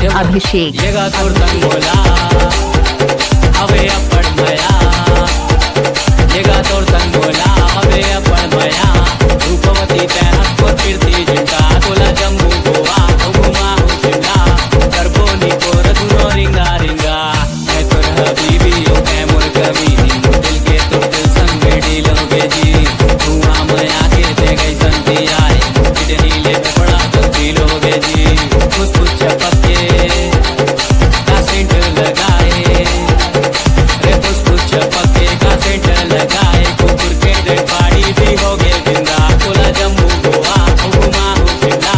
अभिषेक हवे अपन मया येगा तोर संग बोला हवे अपन मया रूपवती तैनक को फिरती जिंटा तोला जम्मू गोवा तो घुमा हो शिमला करबोनी को रतुनो रिंगा रिंगा मैं तोर हबीबी ओ मैं मोर कमीनी दिल के तो दिल संग बेड़ी लोगे जी धुआं मया के दे गई संती आए किडनी ले बड़ा तब्दील लोगे जी कुछ कुछ चपके का सेंट लगाए लगाए कुकुर के डेड बॉडी भी हो गए जिंदा तोला जम्मू गोवा घुमा हो शिमला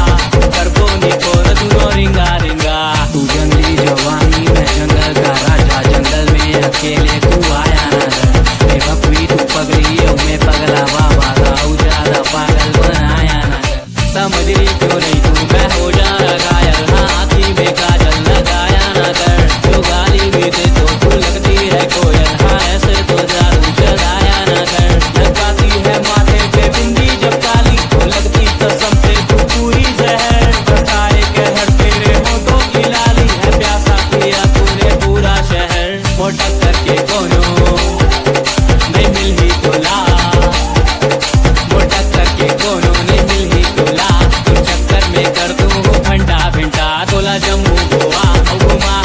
करबोनी को रतुनो रिंगा रिंगा तू जंगली जवानी मैं जंगल का राजा जंगल में अकेले तू आया नजर बकरी तू पगली मैं पगला बाबा गाऊ ज्यादा पागल बनाया नजर समझ रही क्यों नहीं तू मैं हो जा घायल हाथी में काजल लगाया नजर जो गाली भी दे तो तू लगती है कोयल हाँ ऐसे तो जादू चलाया नजर लगाती है माथे पे बिंदी जब काली तो लगती कसम से तू पूरी जहर बसाए कहर तेरे होठों की लाली है प्यासा किया तूने पूरा शहर मोटक करके कोनो नहीं मिल ही तोला मोटक करके कोनो नहीं मिल ही तोला तो चक्कर में कर दूं घंटा घंटा तोला जम्मू गोवा घुमा